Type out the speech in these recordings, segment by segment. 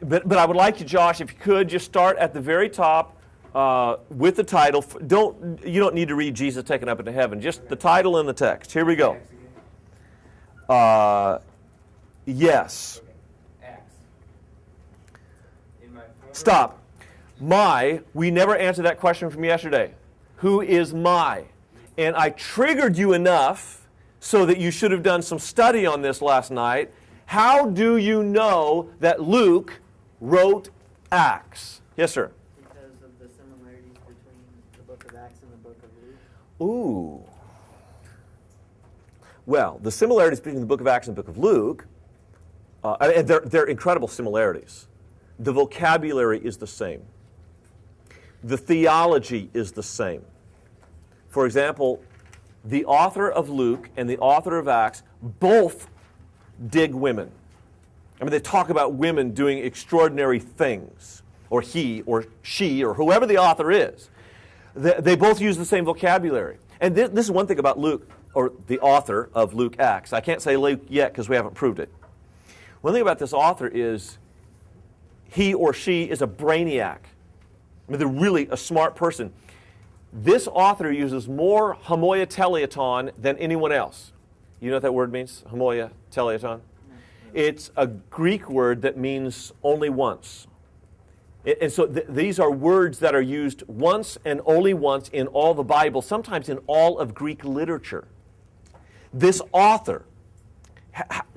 But I would like you, Josh, if you could, just start at the very top with the title. You don't need to read Jesus taken up into heaven. Just the title and the text. Here we go. Yes. Acts. Stop. We never answered that question from yesterday. Who is my? And I triggered you enough so that you should have done some study on this last night. How do you know that Luke wrote Acts? Yes, sir. Because of the similarities between the book of Acts and the book of Luke. Ooh. Well, the similarities between the book of Acts and the book of Luke, and they're incredible similarities. The vocabulary is the same. The theology is the same. For example, the author of Luke and the author of Acts both dig women. I mean, they talk about women doing extraordinary things, or he or she or whoever the author is. They both use the same vocabulary. And this is one thing about Luke, or the author of Luke Acts. I can't say Luke yet because we haven't proved it. One thing about this author is he or she is a brainiac. I mean, they're really a smart person. This author uses more homoia teleaton than anyone else. You know what that word means, homoia teleaton? It's a Greek word that means only once. And so these are words that are used once and only once in all the Bible, sometimes in all of Greek literature. This author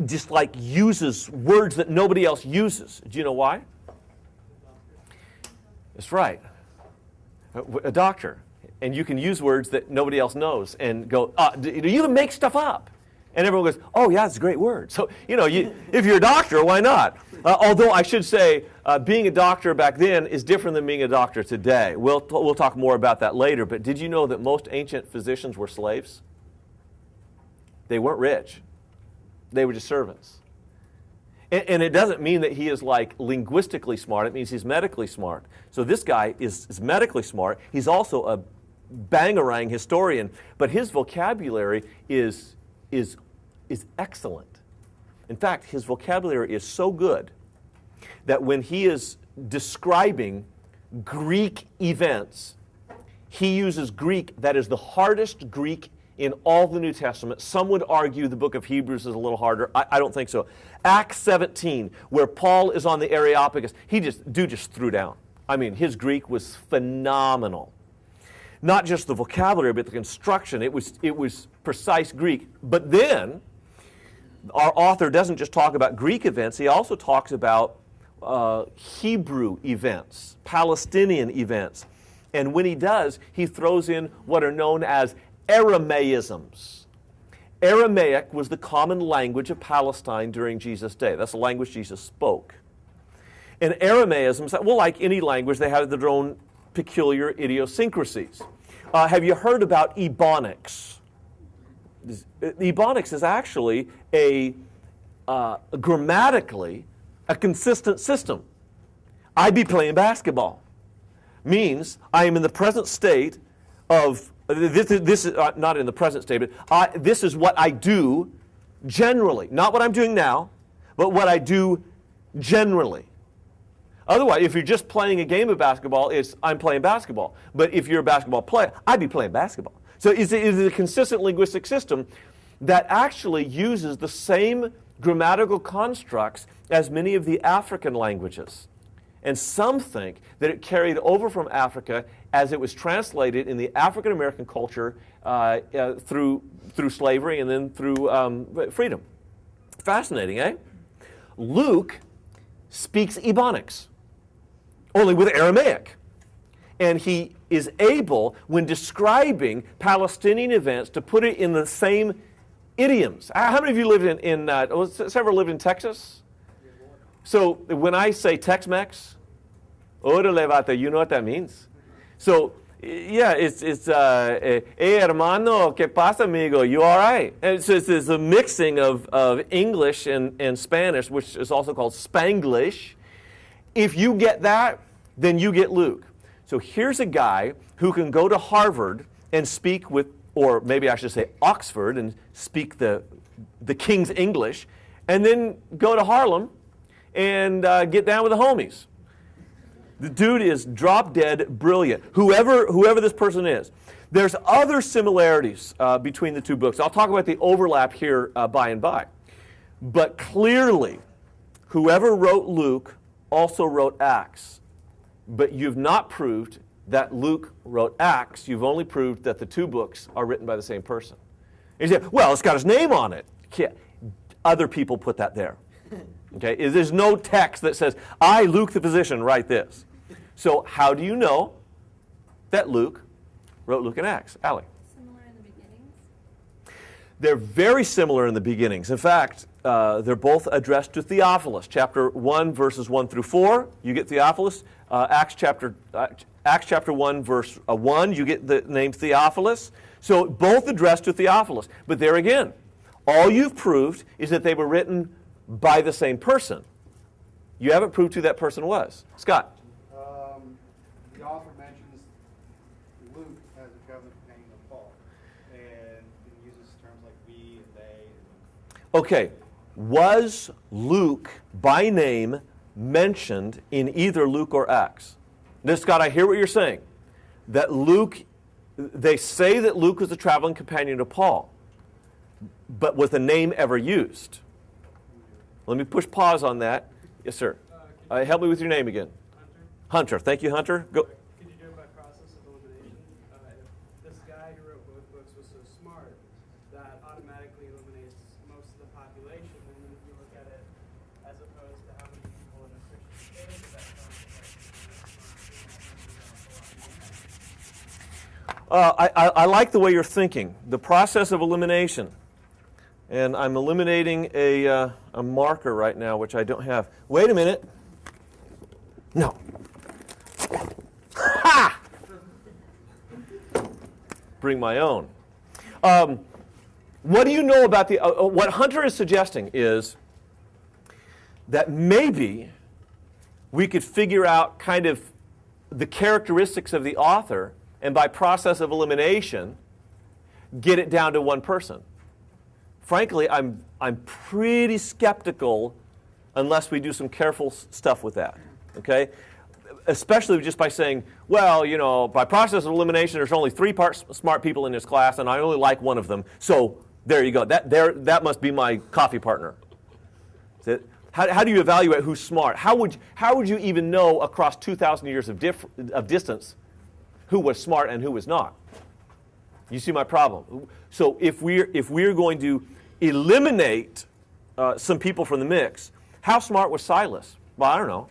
just like uses words that nobody else uses. Do you know why? That's right. A doctor. And you can use words that nobody else knows and go, do you even make stuff up? And everyone goes, oh, yeah, it's a great word. So, if you're a doctor, why not? Although I should say, being a doctor back then is different than being a doctor today. We'll talk more about that later. But did you know that most ancient physicians were slaves? They weren't rich. They were just servants. And it doesn't mean that he is like linguistically smart. It means he's medically smart. So this guy is medically smart. He's also a bangarang historian. But his vocabulary is excellent. In fact, his vocabulary is so good that when he is describing Greek events, he uses Greek that is the hardest Greek in all the New Testament. Some would argue the book of Hebrews is a little harder. I don't think so. Acts 17, where Paul is on the Areopagus, just threw down. I mean, his Greek was phenomenal. Not just the vocabulary, but the construction. It was precise Greek. But then, our author doesn't just talk about Greek events, he also talks about Hebrew events, Palestinian events. And when he does, he throws in what are known as Aramaisms. Aramaic was the common language of Palestine during Jesus' day. That's the language Jesus spoke. And Aramaisms, well, like any language, they have their own peculiar idiosyncrasies. Have you heard about Ebonics? Ebonics is actually grammatically a consistent system. I be playing basketball means I am in the present state of, this is not in the present state, but this is what I do generally. Not what I'm doing now, but what I do generally. Otherwise, if you're just playing a game of basketball, it's I'm playing basketball. But if you're a basketball player, I'd be playing basketball. So it's a consistent linguistic system that actually uses the same grammatical constructs as many of the African languages. And some think that it carried over from Africa as it was translated in the African American culture through slavery and then through freedom. Fascinating, eh? Luke speaks Ebonics, only with Aramaic. And he is able, when describing Palestinian events, to put it in the same idioms. How many of you lived ever lived in Texas? So when I say Tex-Mex, orale vato, you know what that means. So yeah, it's hey hermano, ¿qué pasa, amigo? You all right? And so it's a mixing of English and Spanish, which is also called Spanglish. If you get that, then you get Luke. So here's a guy who can go to Harvard and speak with, or maybe I should say Oxford, and speak the King's English, and then go to Harlem and get down with the homies. The dude is drop dead brilliant, whoever this person is. There's other similarities between the two books. I'll talk about the overlap here by and by. But clearly, whoever wrote Luke also wrote Acts. But you've not proved that Luke wrote Acts. You've only proved that the two books are written by the same person. And you say, well, it's got his name on it. Yeah. Other people put that there. Okay? There's no text that says, I, Luke the physician, write this. So how do you know that Luke wrote Luke and Acts? Allie? Similar in the beginnings? They're very similar in the beginnings. In fact, they're both addressed to Theophilus. Chapter 1, verses 1 through 4, you get Theophilus. Acts chapter 1, verse 1, you get the name Theophilus. So both addressed to Theophilus. But there again, all you've proved is that they were written by the same person. You haven't proved who that person was. Scott? The author mentions Luke as a covenant companion of Paul, and he uses terms like we and they. Okay, was Luke by name mentioned in either Luke or Acts? Now, Scott, I hear what you're saying. That Luke, they say that Luke was a traveling companion of Paul, but was the name ever used? Let me push pause on that. Yes, sir. Help me with your name again. Hunter. Thank you, Hunter. Go. Could you do it by process of elimination? If this guy who wrote both books was so smart, that automatically eliminates most of the population, and then if you look at it as opposed to how many people in the Christian faith that I like the way you're thinking. The process of elimination. And I'm eliminating a marker right now, which I don't have. Wait a minute. No. Ha! Bring my own. What do you know about the... what Hunter is suggesting is that maybe we could figure out kind of the characteristics of the author, and by process of elimination, get it down to one person. Frankly, I'm pretty skeptical unless we do some careful stuff with that, okay? Especially just by saying, well, you know, by process of elimination, there's only 3 smart people in this class, and I only like one of them. So there you go. That must be my coffee partner. How do you evaluate who's smart? How would you even know across 2,000 years of distance who was smart and who was not? You see my problem. So if we're going to eliminate some people from the mix, how smart was Silas? Well, I don't know.